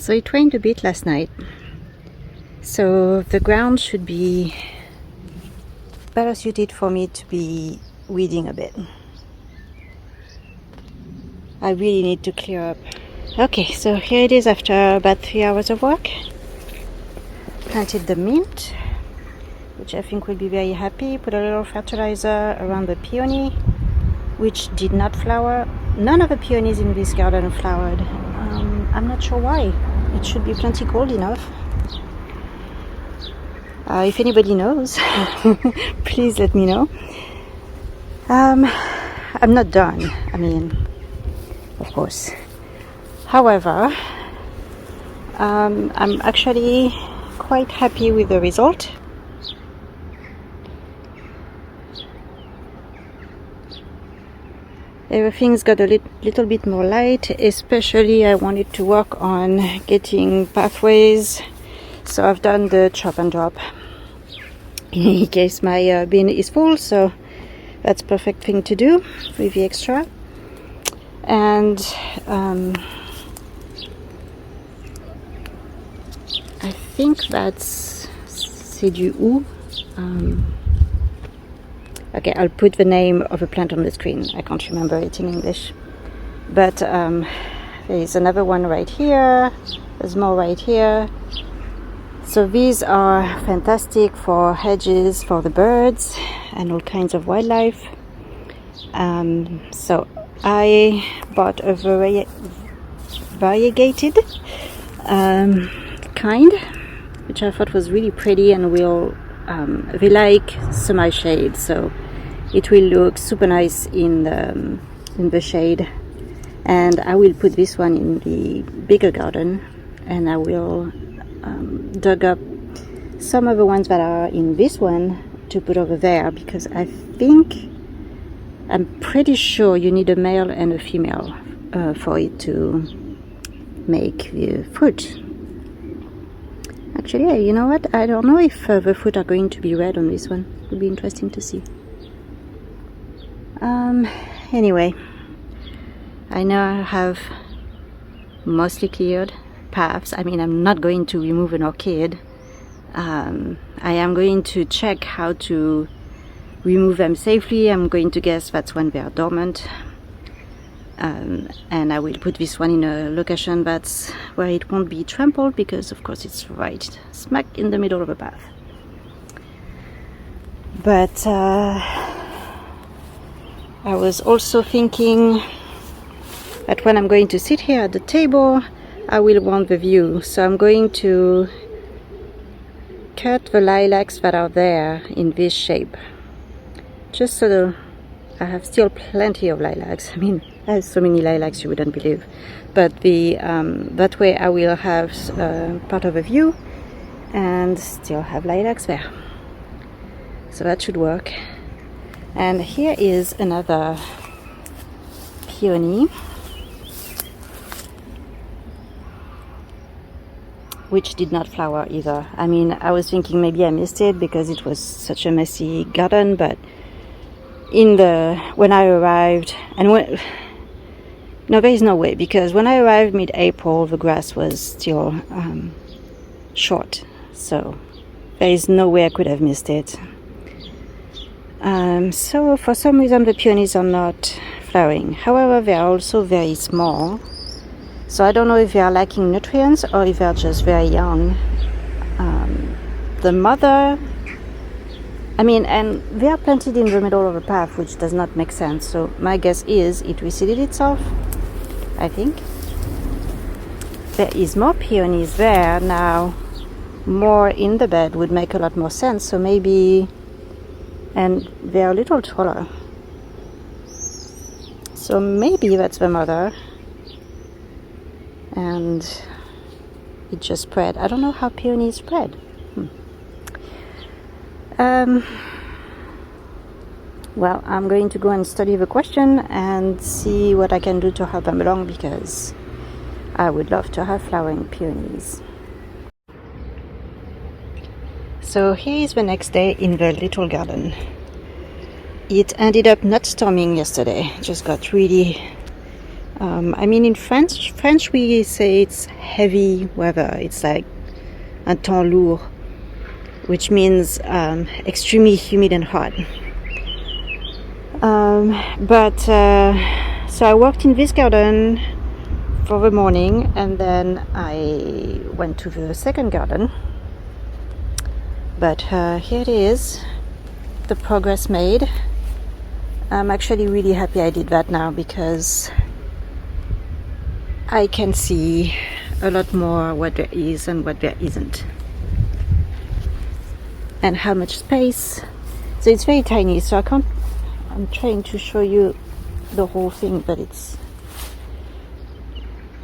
So it rained a bit last night, so the ground should be better suited for me to be weeding a bit. I really need to clear up. Okay, so here it is after about 3 hours of work. Planted the mint, which I think will be very happy. Put a little fertilizer around the peony, which did not flower. None of the peonies in this garden flowered. I'm not sure why. It should be plenty cold enough. If anybody knows, please let me know. I'm not done, I mean, of course. However, I'm actually quite happy with the result. Everything's got a little bit more light, especially I wanted to work on getting pathways, so I've done the chop and drop in case my bin is full, so that's perfect thing to do with the extra. And I think that's c'est du hou. Okay, I'll put the name of a plant on the screen. I can't remember it in English. But there is another one right here. There's more right here. So these are fantastic for hedges, for the birds, and all kinds of wildlife. So I bought a variegated kind, which I thought was really pretty and will they like semi-shade, so it will look super nice in the shade. And I will put this one in the bigger garden, and I will dug up some of the ones that are in this one to put over there, because I'm pretty sure you need a male and a female for it to make the fruit. Actually, you know what? I don't know if the fruit are going to be red on this one. It would be interesting to see. Anyway, I know I have mostly cleared paths. I mean, I'm not going to remove an orchid. I am going to check how to remove them safely. I'm going to guess that's when they are dormant. And I will put this one in a location that's where it won't be trampled, because of course it's right smack in the middle of a path. But I was also thinking that when I'm going to sit here at the table, I will want the view. So I'm going to cut the lilacs that are there in this shape, just so that I have still plenty of lilacs. I mean, I have so many lilacs you wouldn't believe. But that way I will have part of a view and still have lilacs there. So that should work. And here is another peony, which did not flower either. I mean, I was thinking maybe I missed it because it was such a messy garden, but when I arrived, no, there is no way, because when I arrived mid-April, the grass was still short, so there is no way I could have missed it. So for some reason the peonies are not flowering. However, they are also very small, so I don't know if they are lacking nutrients or if they are just very young. The mother, I mean, and they are planted in the middle of a path, which does not make sense. So my guess is it reseeded itself, I think. There is more peonies there now. More in the bed would make a lot more sense. So maybe, and they are a little taller. So maybe that's the mother. And it just spread. I don't know how peonies spread. Well, I'm going to go and study the question and see what I can do to help them along, because I would love to have flowering peonies. So here is the next day in the little garden. It ended up not storming yesterday. It just got really I mean, in French we say it's heavy weather. It's like un temps lourd, which means extremely humid and hot. So I walked in this garden for the morning, and then I went to the second garden. But here it is, the progress made. I'm actually really happy I did that now, because I can see a lot more what there is and what there isn't, and how much space. So it's very tiny, so I'm trying to show you the whole thing, but it's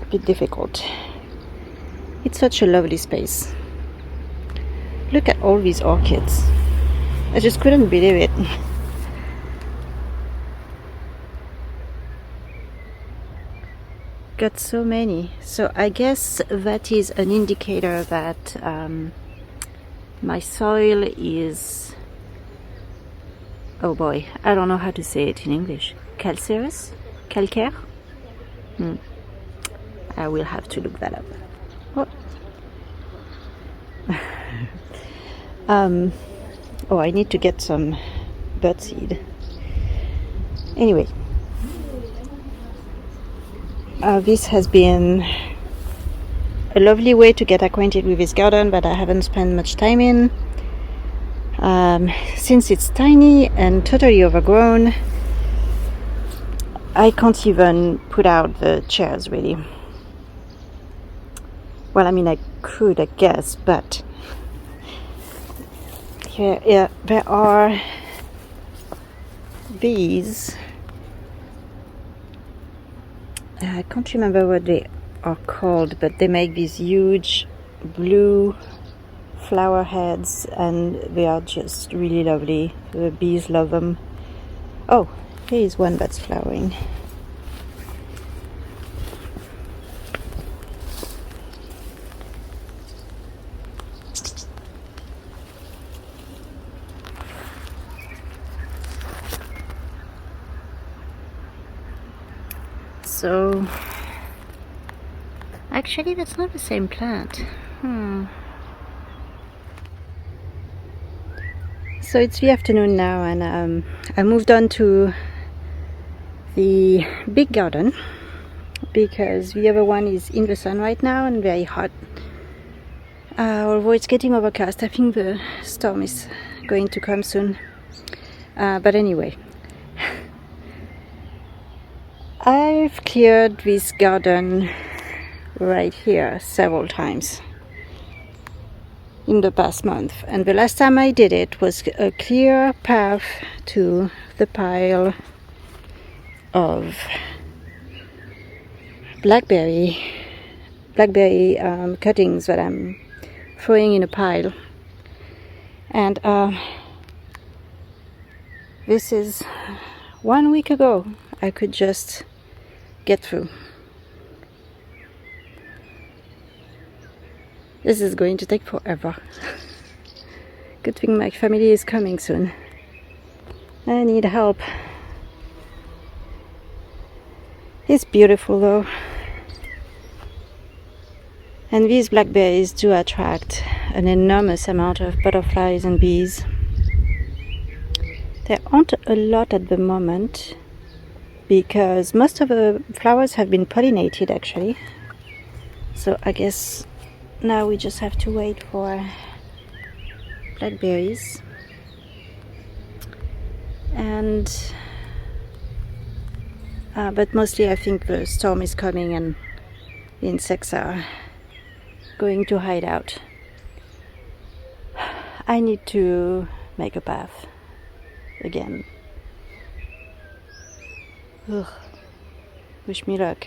a bit difficult. It's such a lovely space. Look at all these orchids. I just couldn't believe it. Got so many. So I guess that is an indicator that my soil is, oh boy, I don't know how to say it in English. Calcareous? Calcaire? I will have to look that up. Oh, I need to get some birdseed. Anyway, this has been a lovely way to get acquainted with this garden, but I haven't spent much time in. Since it's tiny and totally overgrown, I can't even put out the chairs, really. Well, I mean, I could, I guess, but here, there are these. I can't remember what they are called, but they make these huge blue flower heads, and they are just really lovely. The bees love them. Oh, here is one that's flowering. So actually that's not the same plant. So it's the afternoon now, and I moved on to the big garden, because the other one is in the sun right now and very hot. Although it's getting overcast, I think the storm is going to come soon. But anyway, I've cleared this garden right here several times in the past month, and the last time I did it was a clear path to the pile of blackberry cuttings that I'm throwing in a pile. And this is 1 week ago. I could just get through. This is going to take forever. Good thing my family is coming soon. I need help. It's beautiful though. And these blackberries do attract an enormous amount of butterflies and bees. There aren't a lot at the moment, because most of the flowers have been pollinated actually. So I guess now we just have to wait for blackberries. And but mostly I think the storm is coming and the insects are going to hide out. I need to make a path again. Ugh. Wish me luck.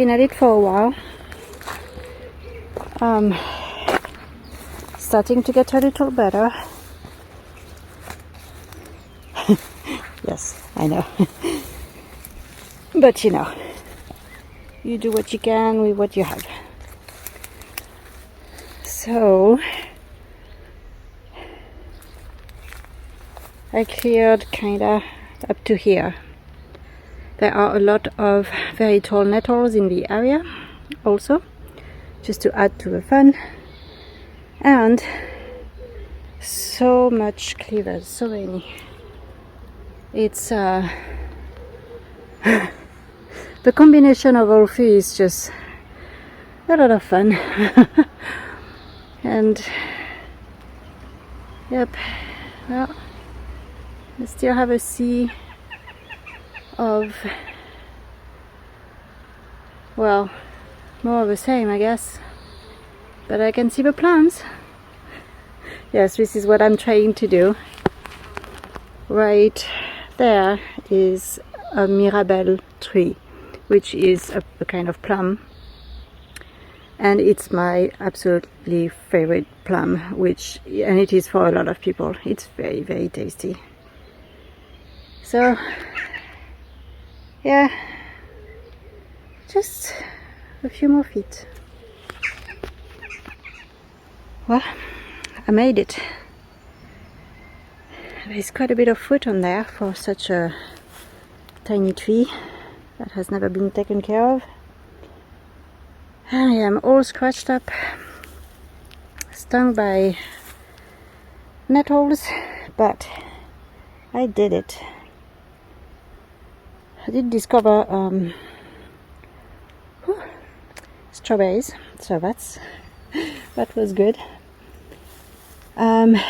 been at it for a while. Starting to get a little better. Yes, I know. But you know, you do what you can with what you have. So I cleared kinda up to here. There are a lot of very tall nettles in the area also, just to add to the fun. And so much cleavers, so many. It's the combination of all three is just a lot of fun. And yep, well, I still have a sea of, well, more of the same, I guess, but I can see the plants. Yes, this is what I'm trying to do. Right there is a mirabelle tree, which is a kind of plum, and it's my absolutely favorite plum, and it is for a lot of people. It's very, very tasty. So yeah, just a few more feet. Well, I made it. There's quite a bit of fruit on there for such a tiny tree that has never been taken care of. I am all scratched up, stung by nettles, but I did it. I did discover strawberries, so that was good. There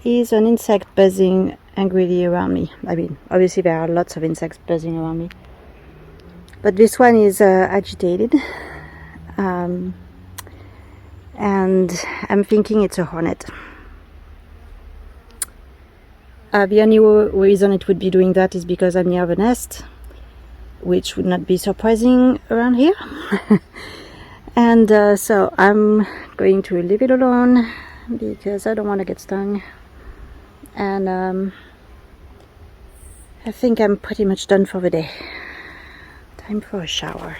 is an insect buzzing angrily around me. I mean, obviously there are lots of insects buzzing around me, but this one is agitated, and I'm thinking it's a hornet. The only reason it would be doing that is because I'm near the nest, which would not be surprising around here. And so I'm going to leave it alone because I don't want to get stung. And I think I'm pretty much done for the day. Time for a shower.